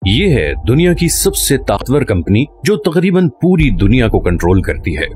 ये है दुनिया की सबसे ताकतवर कंपनी जो तकरीबन पूरी दुनिया को कंट्रोल करती है।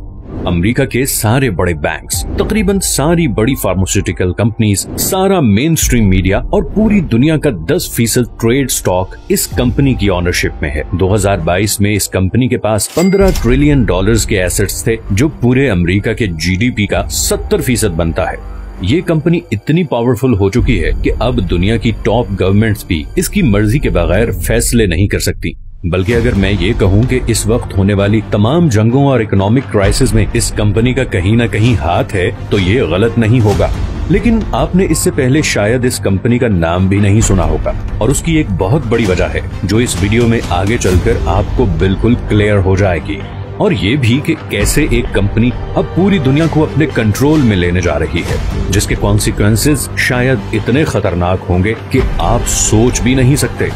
अमेरिका के सारे बड़े बैंक्स, तकरीबन सारी बड़ी फार्मास्यूटिकल कंपनीज, सारा मेन स्ट्रीम मीडिया और पूरी दुनिया का 10% ट्रेड स्टॉक इस कंपनी की ऑनरशिप में है। 2022 में इस कंपनी के पास $15 ट्रिलियन के एसेट्स थे, जो पूरे अमेरिका के जीडीपी का 70% बनता है। ये कंपनी इतनी पावरफुल हो चुकी है कि अब दुनिया की टॉप गवर्नमेंट्स भी इसकी मर्जी के बगैर फैसले नहीं कर सकती। बल्कि अगर मैं ये कहूँ कि इस वक्त होने वाली तमाम जंगों और इकोनॉमिक क्राइसिस में इस कंपनी का कहीं न कहीं हाथ है, तो ये गलत नहीं होगा। लेकिन आपने इससे पहले शायद इस कंपनी का नाम भी नहीं सुना होगा, और उसकी एक बहुत बड़ी वजह है जो इस वीडियो में आगे चलकर आपको बिल्कुल क्लियर हो जाएगी। और ये भी कि कैसे एक कंपनी अब पूरी दुनिया को अपने कंट्रोल में लेने जा रही है, जिसके कॉन्सिक्वेंसेस शायद इतने खतरनाक होंगे कि आप सोच भी नहीं सकते।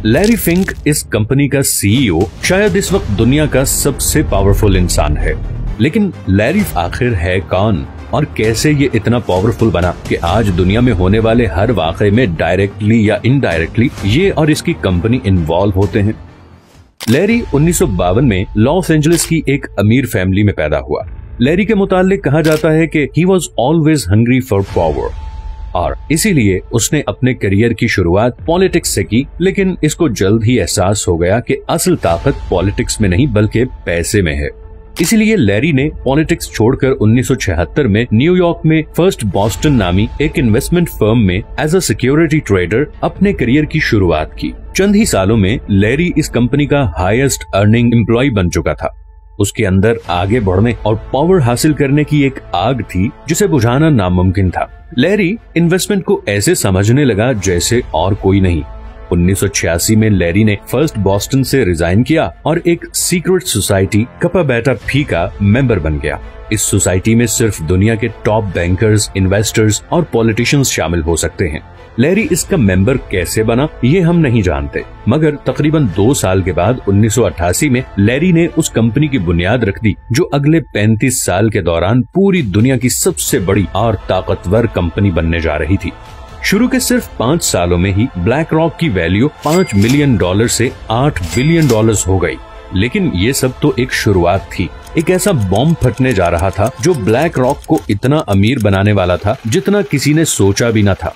लैरी फिंक इस कंपनी का सीईओ शायद इस वक्त दुनिया का सबसे पावरफुल इंसान है। लेकिन लैरी आखिर है कौन और कैसे ये इतना पावरफुल बना कि आज दुनिया में होने वाले हर वाक़े में डायरेक्टली या इनडायरेक्टली ये और इसकी कंपनी इन्वॉल्व होते हैं। लैरी 1952 में लॉस एंजलिस की एक अमीर फैमिली में पैदा हुआ। लैरी के मुताल्लिक कहा जाता है कि he was always hungry for power, और इसीलिए उसने अपने करियर की शुरुआत पॉलिटिक्स से की। लेकिन इसको जल्द ही एहसास हो गया कि असल ताकत पॉलिटिक्स में नहीं बल्कि पैसे में है। इसीलिए लैरी ने पॉलिटिक्स छोड़कर 1976 में न्यूयॉर्क में फर्स्ट बॉस्टन नामी एक इन्वेस्टमेंट फर्म में एज अ सिक्योरिटी ट्रेडर अपने करियर की शुरुआत की। चंद ही सालों में लैरी इस कंपनी का हाईएस्ट अर्निंग एम्प्लॉय बन चुका था। उसके अंदर आगे बढ़ने और पावर हासिल करने की एक आग थी जिसे बुझाना नामुमकिन था। लैरी इन्वेस्टमेंट को ऐसे समझने लगा जैसे और कोई नहीं। 1986 में लैरी ने फर्स्ट बॉस्टन से रिजाइन किया और एक सीक्रेट सोसाइटी कपा बेटा फी का मेंबर बन गया। इस सोसाइटी में सिर्फ दुनिया के टॉप बैंकर्स, इन्वेस्टर्स और पॉलिटिशियंस शामिल हो सकते हैं। लैरी इसका मेंबर कैसे बना ये हम नहीं जानते, मगर तकरीबन 2 साल के बाद 1988 में लैरी ने उस कंपनी की बुनियाद रख दी जो अगले 35 साल के दौरान पूरी दुनिया की सबसे बड़ी और ताकतवर कंपनी बनने जा रही थी। शुरू के सिर्फ 5 सालों में ही ब्लैक रॉक की वैल्यू $5 मिलियन से $8 बिलियन हो गई। लेकिन ये सब तो एक शुरुआत थी। एक ऐसा बॉम्ब फटने जा रहा था जो ब्लैक रॉक को इतना अमीर बनाने वाला था जितना किसी ने सोचा भी न था।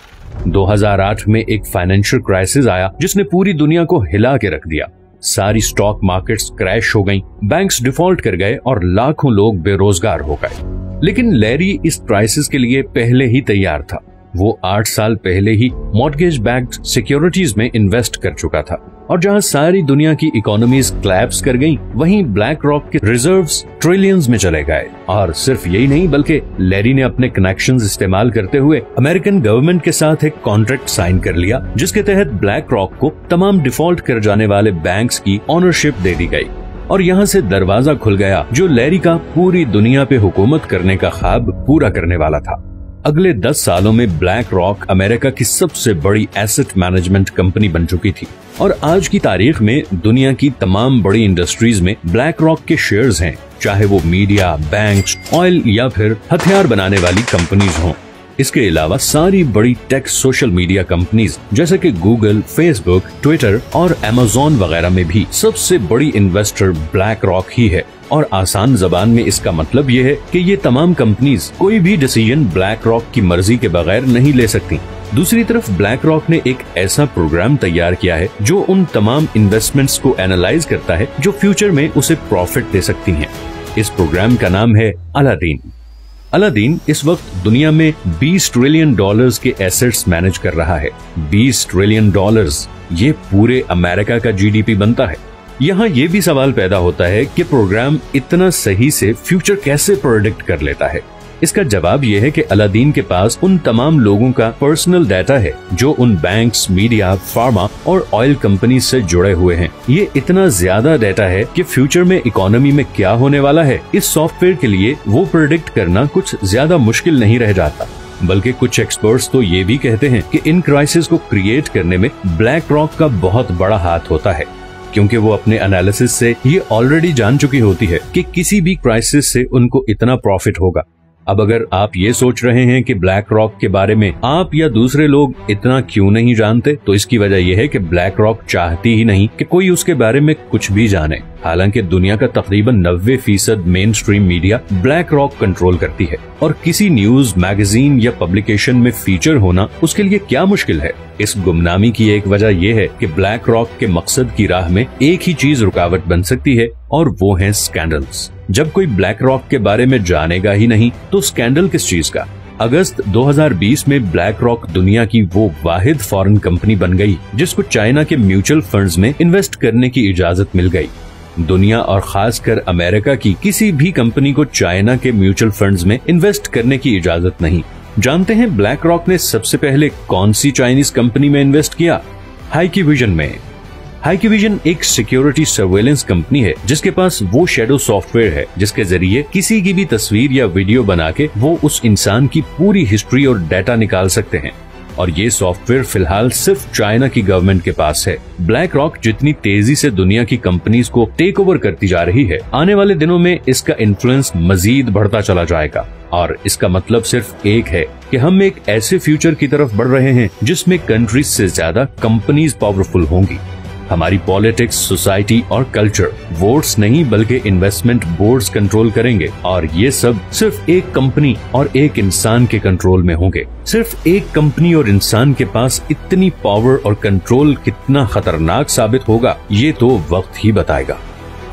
2008 में एक फाइनेंशियल क्राइसिस आया जिसने पूरी दुनिया को हिला के रख दिया। सारी स्टॉक मार्केट्स क्रैश हो गईं, बैंक्स डिफॉल्ट कर गए और लाखों लोग बेरोजगार हो गए। लेकिन लैरी इस क्राइसिस के लिए पहले ही तैयार था। वो 8 साल पहले ही मॉर्गेज बैक्ड सिक्योरिटीज में इन्वेस्ट कर चुका था, और जहां सारी दुनिया की इकोनॉमीज क्लैप्स कर गईं, वहीं ब्लैक रॉक के रिजर्व्स ट्रिलियंस में चले गए। और सिर्फ यही नहीं बल्कि लैरी ने अपने कनेक्शंस इस्तेमाल करते हुए अमेरिकन गवर्नमेंट के साथ एक कॉन्ट्रैक्ट साइन कर लिया, जिसके तहत ब्लैक रॉक को तमाम डिफॉल्ट कर जाने वाले बैंक्स की ओनरशिप दे दी गई। और यहाँ से दरवाजा खुल गया जो लैरी का पूरी दुनिया पे हुकूमत करने का ख्वाब पूरा करने वाला था। अगले 10 सालों में ब्लैक रॉक अमेरिका की सबसे बड़ी एसेट मैनेजमेंट कंपनी बन चुकी थी, और आज की तारीख में दुनिया की तमाम बड़ी इंडस्ट्रीज में ब्लैक रॉक के शेयर्स हैं, चाहे वो मीडिया, बैंक्स, ऑयल या फिर हथियार बनाने वाली कंपनीज हों। इसके अलावा सारी बड़ी टेक सोशल मीडिया कंपनीज जैसे कि गूगल, फेसबुक, ट्विटर और अमेज़न वगैरह में भी सबसे बड़ी इन्वेस्टर ब्लैक रॉक ही है। और आसान जबान में इसका मतलब ये है कि ये तमाम कंपनीज कोई भी डिसीजन ब्लैक रॉक की मर्जी के बगैर नहीं ले सकती। दूसरी तरफ ब्लैक रॉक ने एक ऐसा प्रोग्राम तैयार किया है जो उन तमाम इन्वेस्टमेंट्स को एनालाइज करता है जो फ्यूचर में उसे प्रॉफिट दे सकती हैं। इस प्रोग्राम का नाम है अलादीन। अलादीन इस वक्त दुनिया में $20 ट्रिलियन के एसेट्स मैनेज कर रहा है। $20 ट्रिलियन, ये पूरे अमेरिका का जीडीपी बनता है। यहाँ ये भी सवाल पैदा होता है कि प्रोग्राम इतना सही से फ्यूचर कैसे प्रेडिक्ट कर लेता है। इसका जवाब यह है कि अलादीन के पास उन तमाम लोगों का पर्सनल डाटा है जो उन बैंक्स, मीडिया, फार्मा और ऑयल कंपनी से जुड़े हुए हैं। ये इतना ज्यादा डाटा है कि फ्यूचर में इकोनॉमी में क्या होने वाला है, इस सॉफ्टवेयर के लिए वो प्रेडिक्ट करना कुछ ज्यादा मुश्किल नहीं रह जाता। बल्कि कुछ एक्सपर्ट्स तो ये भी कहते हैं कि इन क्राइसिस को क्रिएट करने में ब्लैक रॉक का बहुत बड़ा हाथ होता है, क्योंकि वो अपने एनालिसिस से ये ऑलरेडी जान चुकी होती है कि किसी भी क्राइसिस से उनको इतना प्रॉफिट होगा। अब अगर आप ये सोच रहे हैं कि ब्लैक रॉक के बारे में आप या दूसरे लोग इतना क्यों नहीं जानते, तो इसकी वजह यह है कि ब्लैक रॉक चाहती ही नहीं कि कोई उसके बारे में कुछ भी जाने। हालांकि दुनिया का तकरीबन 90% main stream media black rock control करती है और किसी न्यूज, मैगजीन या पब्लिकेशन में फीचर होना उसके लिए क्या मुश्किल है। इस गुमनामी की एक वजह यह है कि ब्लैक रॉक के मकसद की राह में एक ही चीज रुकावट बन सकती है और वो है स्कैंडल्स। जब कोई ब्लैक रॉक के बारे में जानेगा ही नहीं तो स्कैंडल किस चीज का। अगस्त 2020 में ब्लैक रॉक दुनिया की वो वाहिद फॉरेन कंपनी बन गई जिसको चाइना के म्यूचुअल फंड्स में इन्वेस्ट करने की इजाजत मिल गई। दुनिया और खासकर अमेरिका की किसी भी कंपनी को चाइना के म्यूचुअल फंड्स में इन्वेस्ट करने की इजाजत नहीं। जानते हैं ब्लैक रॉक ने सबसे पहले कौन सी चाइनीज कंपनी में इन्वेस्ट किया? हाइक्यूविजन में। हाइक्यूविजन एक सिक्योरिटी सर्वेलेंस कंपनी है जिसके पास वो शैडो सॉफ्टवेयर है जिसके जरिए किसी की भी तस्वीर या वीडियो बना के वो उस इंसान की पूरी हिस्ट्री और डाटा निकाल सकते हैं, और ये सॉफ्टवेयर फिलहाल सिर्फ चाइना की गवर्नमेंट के पास है। ब्लैक रॉक जितनी तेजी से दुनिया की कंपनीज को टेक ओवर करती जा रही है, आने वाले दिनों में इसका इन्फ्लुएंस मजीद बढ़ता चला जाएगा, और इसका मतलब सिर्फ एक है कि हम एक ऐसे फ्यूचर की तरफ बढ़ रहे हैं जिसमें कंट्रीज से ज्यादा कंपनीज पावरफुल होंगी। हमारी पॉलिटिक्स, सोसाइटी और कल्चर वोट्स नहीं बल्कि इन्वेस्टमेंट बोर्ड्स कंट्रोल करेंगे, और ये सब सिर्फ एक कंपनी और एक इंसान के कंट्रोल में होंगे। सिर्फ एक कंपनी और इंसान के पास इतनी पावर और कंट्रोल कितना खतरनाक साबित होगा, ये तो वक्त ही बताएगा।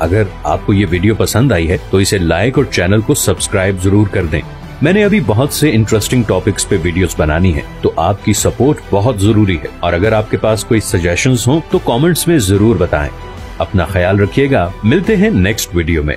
अगर आपको ये वीडियो पसंद आई है तो इसे लाइक और चैनल को सब्सक्राइब जरूर कर दें। मैंने अभी बहुत से इंटरेस्टिंग टॉपिक्स पे वीडियोस बनानी है, तो आपकी सपोर्ट बहुत जरूरी है, और अगर आपके पास कोई सजेशंस हो तो कमेंट्स में जरूर बताएं। अपना ख्याल रखिएगा, मिलते हैं नेक्स्ट वीडियो में।